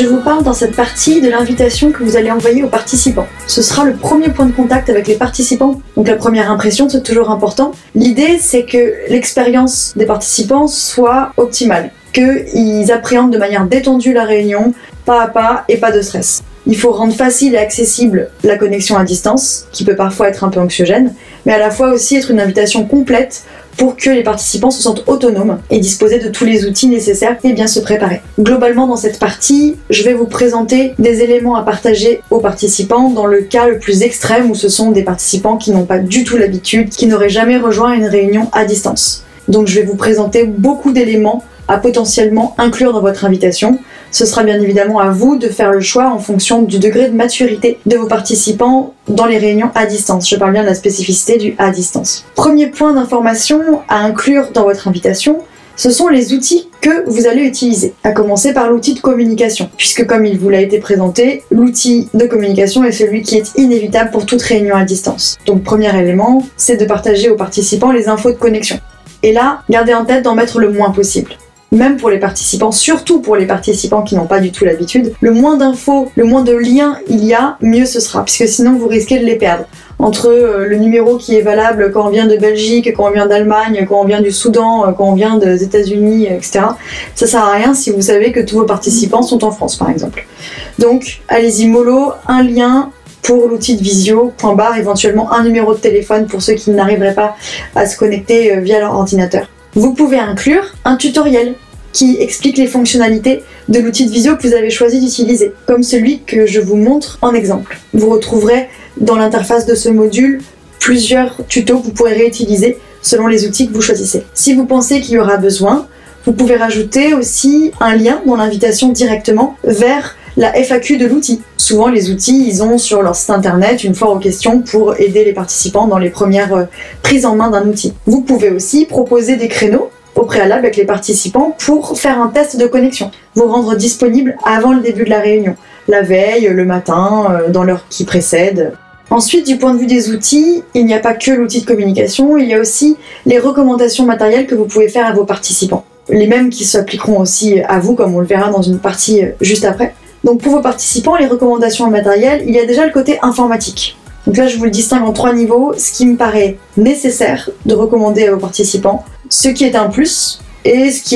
Je vous parle dans cette partie de l'invitation que vous allez envoyer aux participants. Ce sera le premier point de contact avec les participants, donc la première impression c'est toujours important. L'idée c'est que l'expérience des participants soit optimale, qu'ils appréhendent de manière détendue la réunion, pas à pas et pas de stress. Il faut rendre facile et accessible la connexion à distance, qui peut parfois être un peu anxiogène, mais à la fois aussi être une invitation complète pour que les participants se sentent autonomes et disposer de tous les outils nécessaires et bien se préparer. Globalement, dans cette partie, je vais vous présenter des éléments à partager aux participants dans le cas le plus extrême où ce sont des participants qui n'ont pas du tout l'habitude, qui n'auraient jamais rejoint une réunion à distance. Donc je vais vous présenter beaucoup d'éléments à potentiellement inclure dans votre invitation. Ce sera bien évidemment à vous de faire le choix en fonction du degré de maturité de vos participants dans les réunions à distance. Je parle bien de la spécificité du à distance. Premier point d'information à inclure dans votre invitation, ce sont les outils que vous allez utiliser, à commencer par l'outil de communication, puisque comme il vous l'a été présenté, l'outil de communication est celui qui est inévitable pour toute réunion à distance. Donc premier élément, c'est de partager aux participants les infos de connexion. Et là, gardez en tête d'en mettre le moins possible. Même pour les participants, surtout pour les participants qui n'ont pas du tout l'habitude, le moins d'infos, le moins de liens il y a, mieux ce sera, puisque sinon vous risquez de les perdre. Entre le numéro qui est valable quand on vient de Belgique, quand on vient d'Allemagne, quand on vient du Soudan, quand on vient des États-Unis, etc. Ça sert à rien si vous savez que tous vos participants sont en France, par exemple. Donc, allez-y mollo, un lien pour l'outil de visio, point barre, éventuellement un numéro de téléphone pour ceux qui n'arriveraient pas à se connecter via leur ordinateur. Vous pouvez inclure un tutoriel qui explique les fonctionnalités de l'outil de visio que vous avez choisi d'utiliser, comme celui que je vous montre en exemple. Vous retrouverez dans l'interface de ce module plusieurs tutos que vous pourrez réutiliser selon les outils que vous choisissez. Si vous pensez qu'il y aura besoin, vous pouvez rajouter aussi un lien dans l'invitation directement vers la FAQ de l'outil. Souvent les outils, ils ont sur leur site internet une foire aux questions pour aider les participants dans les premières prises en main d'un outil. Vous pouvez aussi proposer des créneaux au préalable avec les participants pour faire un test de connexion, vous rendre disponible avant le début de la réunion, la veille, le matin, dans l'heure qui précède. Ensuite, du point de vue des outils, il n'y a pas que l'outil de communication, il y a aussi les recommandations matérielles que vous pouvez faire à vos participants. Les mêmes qui s'appliqueront aussi à vous, comme on le verra dans une partie juste après. Donc pour vos participants, les recommandations matérielles, il y a déjà le côté informatique. Donc là, je vous le distingue en 3 niveaux, ce qui me paraît nécessaire de recommander à vos participants, ce qui est un plus, et ce qui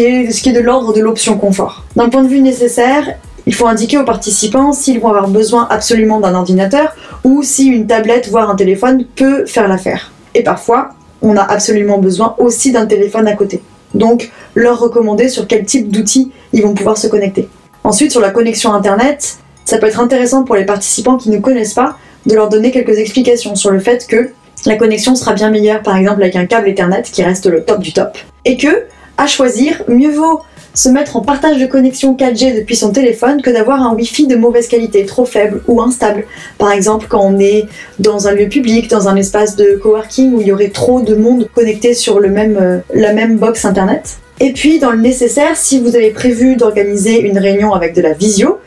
est de l'ordre de l'option confort. D'un point de vue nécessaire, il faut indiquer aux participants s'ils vont avoir besoin absolument d'un ordinateur, ou si une tablette, voire un téléphone, peut faire l'affaire. Et parfois, on a absolument besoin aussi d'un téléphone à côté. Donc, leur recommander sur quel type d'outils ils vont pouvoir se connecter. Ensuite, sur la connexion Internet, ça peut être intéressant pour les participants qui ne connaissent pas de leur donner quelques explications sur le fait que la connexion sera bien meilleure, par exemple avec un câble Ethernet qui reste le top du top. Et que, à choisir, mieux vaut se mettre en partage de connexion 4G depuis son téléphone que d'avoir un Wi-Fi de mauvaise qualité, trop faible ou instable. Par exemple, quand on est dans un lieu public, dans un espace de coworking où il y aurait trop de monde connecté sur la même box Internet. Et puis, dans le nécessaire, si vous avez prévu d'organiser une réunion avec de la visio,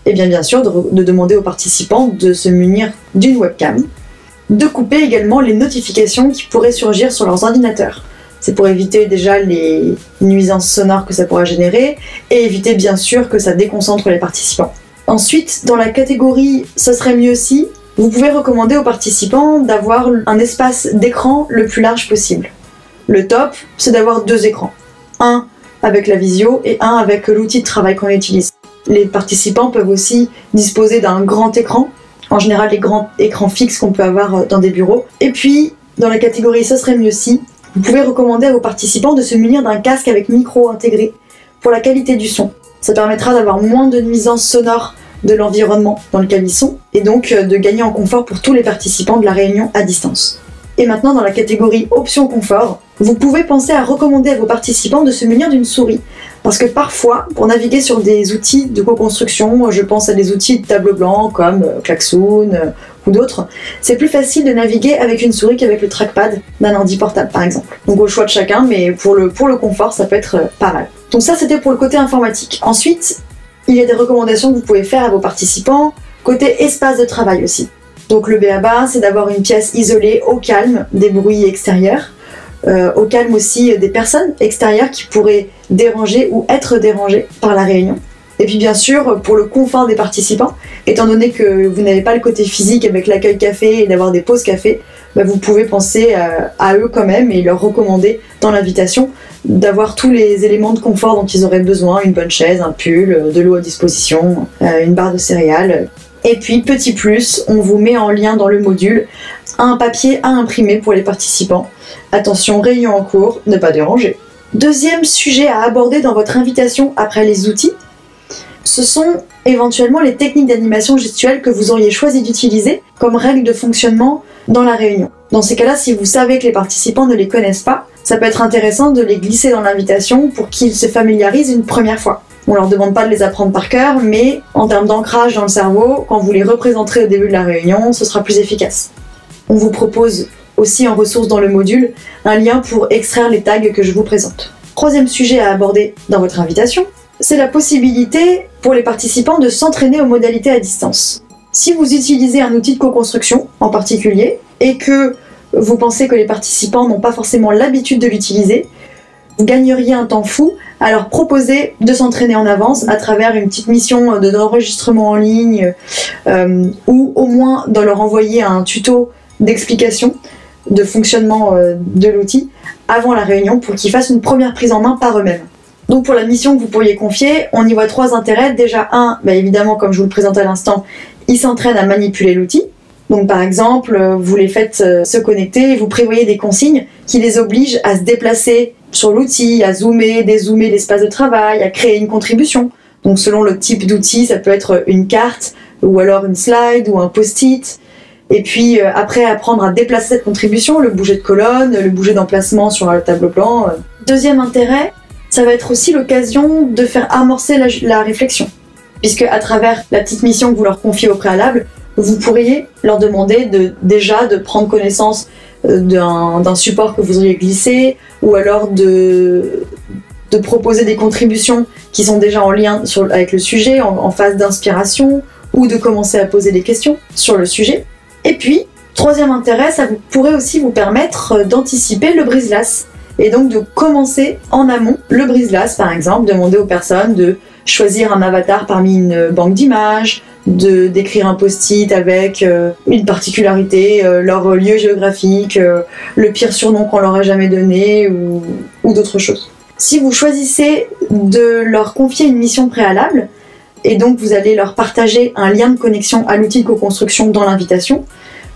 et bien sûr de demander aux participants de se munir d'une webcam, de couper également les notifications qui pourraient surgir sur leurs ordinateurs. C'est pour éviter déjà les nuisances sonores que ça pourra générer et éviter bien sûr que ça déconcentre les participants. Ensuite, dans la catégorie « ce serait mieux si », vous pouvez recommander aux participants d'avoir un espace d'écran le plus large possible. Le top, c'est d'avoir 2 écrans. Un avec la visio et un avec l'outil de travail qu'on utilise. Les participants peuvent aussi disposer d'un grand écran, en général les grands écrans fixes qu'on peut avoir dans des bureaux. Et puis, dans la catégorie « ce serait mieux si », vous pouvez recommander à vos participants de se munir d'un casque avec micro intégré pour la qualité du son. Ça permettra d'avoir moins de nuisances sonores de l'environnement dans lequel ils sont et donc de gagner en confort pour tous les participants de la réunion à distance. Et maintenant, dans la catégorie option confort, vous pouvez penser à recommander à vos participants de se munir d'une souris. Parce que parfois, pour naviguer sur des outils de co-construction, je pense à des outils de tableau blanc comme Klaxoon ou d'autres, c'est plus facile de naviguer avec une souris qu'avec le trackpad d'un ordi portable par exemple. Donc au choix de chacun, mais pour le confort, ça peut être pas mal. Donc ça, c'était pour le côté informatique. Ensuite, il y a des recommandations que vous pouvez faire à vos participants, côté espace de travail aussi. Donc le b.a.-ba, c'est d'avoir une pièce isolée au calme des bruits extérieurs, au calme aussi des personnes extérieures qui pourraient déranger ou être dérangées par la réunion. Et puis bien sûr, pour le confort des participants, étant donné que vous n'avez pas le côté physique avec l'accueil café et d'avoir des pauses café, vous pouvez penser à eux quand même et leur recommander dans l'invitation d'avoir tous les éléments de confort dont ils auraient besoin, une bonne chaise, un pull, de l'eau à disposition, une barre de céréales. Et puis, petit plus, on vous met en lien dans le module un papier à imprimer pour les participants. Attention, réunion en cours, ne pas déranger. Deuxième sujet à aborder dans votre invitation après les outils, ce sont éventuellement les techniques d'animation gestuelle que vous auriez choisi d'utiliser comme règle de fonctionnement dans la réunion. Dans ces cas-là, si vous savez que les participants ne les connaissent pas, ça peut être intéressant de les glisser dans l'invitation pour qu'ils se familiarisent une première fois. On leur demande pas de les apprendre par cœur, mais en termes d'ancrage dans le cerveau, quand vous les représenterez au début de la réunion, ce sera plus efficace. On vous propose aussi en ressources dans le module un lien pour extraire les tags que je vous présente. Troisième sujet à aborder dans votre invitation, c'est la possibilité pour les participants de s'entraîner aux modalités à distance. Si vous utilisez un outil de co-construction en particulier et que vous pensez que les participants n'ont pas forcément l'habitude de l'utiliser, vous gagneriez un temps fou à leur proposer de s'entraîner en avance à travers une petite mission d'enregistrement en ligne ou au moins de leur envoyer un tuto d'explication de fonctionnement de l'outil avant la réunion pour qu'ils fassent une première prise en main par eux-mêmes. Donc pour la mission que vous pourriez confier, on y voit 3 intérêts. Déjà évidemment, comme je vous le présente à l'instant, ils s'entraînent à manipuler l'outil. Donc par exemple, vous les faites se connecter et vous prévoyez des consignes qui les obligent à se déplacer sur l'outil, à zoomer, dézoomer l'espace de travail, à créer une contribution. Donc selon le type d'outil, ça peut être une carte ou alors une slide ou un post-it. Et puis après, apprendre à déplacer cette contribution, le bouger de colonne, le bouger d'emplacement sur le tableau blanc. Deuxième intérêt, ça va être aussi l'occasion de faire amorcer la réflexion. Puisque à travers la petite mission que vous leur confiez au préalable, vous pourriez leur demander déjà de prendre connaissance d'un support que vous auriez glissé, ou alors de proposer des contributions qui sont déjà en lien avec le sujet, en phase d'inspiration, ou de commencer à poser des questions sur le sujet. Et puis, troisième intérêt, ça pourrait aussi vous permettre d'anticiper le brise-glace. Et donc de commencer en amont le brise-glace, par exemple, demander aux personnes de choisir un avatar parmi une banque d'images, d'écrire un post-it avec une particularité, leur lieu géographique, le pire surnom qu'on leur a jamais donné ou d'autres choses. Si vous choisissez de leur confier une mission préalable, et donc vous allez leur partager un lien de connexion à l'outil de co-construction dans l'invitation,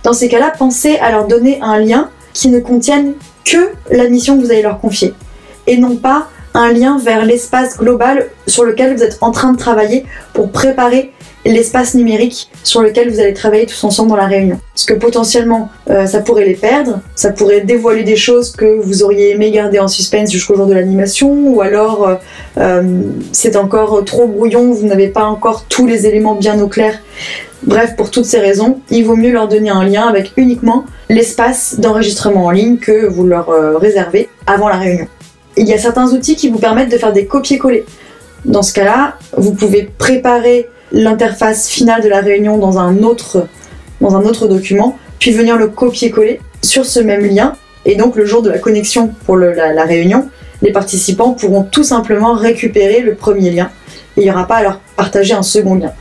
dans ces cas-là, pensez à leur donner un lien qui ne contienne que la mission que vous allez leur confier, et non pas un lien vers l'espace global sur lequel vous êtes en train de travailler pour préparer l'espace numérique sur lequel vous allez travailler tous ensemble dans la réunion. Parce que potentiellement, ça pourrait les perdre, ça pourrait dévoiler des choses que vous auriez aimé garder en suspense jusqu'au jour de l'animation, ou alors c'est encore trop brouillon, vous n'avez pas encore tous les éléments bien au clair. Bref, pour toutes ces raisons, il vaut mieux leur donner un lien avec uniquement l'espace d'enregistrement en ligne que vous leur réservez avant la réunion. Il y a certains outils qui vous permettent de faire des copier-coller. Dans ce cas-là, vous pouvez préparer l'interface finale de la réunion dans un autre document, puis venir le copier-coller sur ce même lien. Et donc le jour de la connexion pour la réunion, les participants pourront tout simplement récupérer le premier lien. Et il n'y aura pas à leur partager un second lien.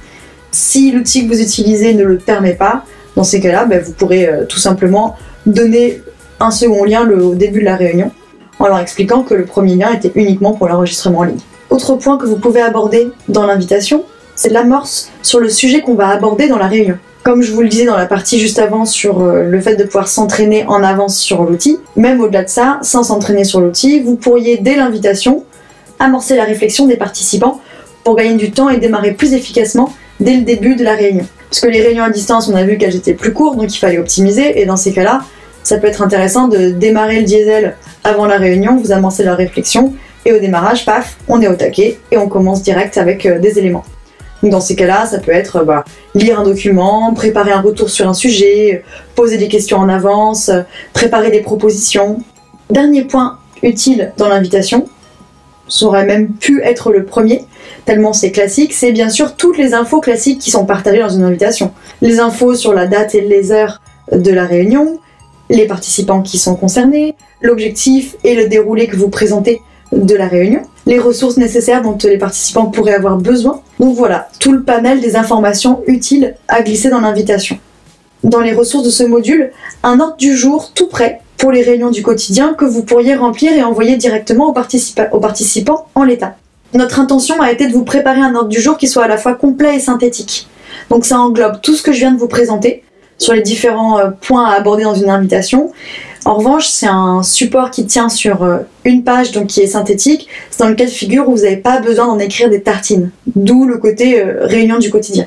Si l'outil que vous utilisez ne le permet pas, dans ces cas-là, vous pourrez tout simplement donner un second lien au début de la réunion, en leur expliquant que le premier lien était uniquement pour l'enregistrement en ligne. Autre point que vous pouvez aborder dans l'invitation, c'est l'amorce sur le sujet qu'on va aborder dans la réunion. Comme je vous le disais dans la partie juste avant sur le fait de pouvoir s'entraîner en avance sur l'outil, même au-delà de ça, sans s'entraîner sur l'outil, vous pourriez dès l'invitation amorcer la réflexion des participants pour gagner du temps et démarrer plus efficacement dès le début de la réunion. Parce que les réunions à distance, on a vu qu'elles étaient plus courtes, donc il fallait optimiser, et dans ces cas-là, ça peut être intéressant de démarrer le diesel avant la réunion, vous amorcez la réflexion, et au démarrage, paf, on est au taquet, et on commence direct avec des éléments. Donc dans ces cas-là, ça peut être lire un document, préparer un retour sur un sujet, poser des questions en avance, préparer des propositions. Dernier point utile dans l'invitation, ça aurait même pu être le premier, tellement c'est classique, c'est bien sûr toutes les infos classiques qui sont partagées dans une invitation. Les infos sur la date et les heures de la réunion, les participants qui sont concernés, l'objectif et le déroulé que vous présentez de la réunion, les ressources nécessaires dont les participants pourraient avoir besoin. Donc voilà, tout le panel des informations utiles à glisser dans l'invitation. Dans les ressources de ce module, un ordre du jour tout prêt pour les réunions du quotidien que vous pourriez remplir et envoyer directement aux participants en l'état. Notre intention a été de vous préparer un ordre du jour qui soit à la fois complet et synthétique. Donc ça englobe tout ce que je viens de vous présenter sur les différents points à aborder dans une invitation. En revanche, c'est un support qui tient sur une page, donc qui est synthétique. C'est dans le cas de figure où vous n'avez pas besoin d'en écrire des tartines. D'où le côté réunion du quotidien.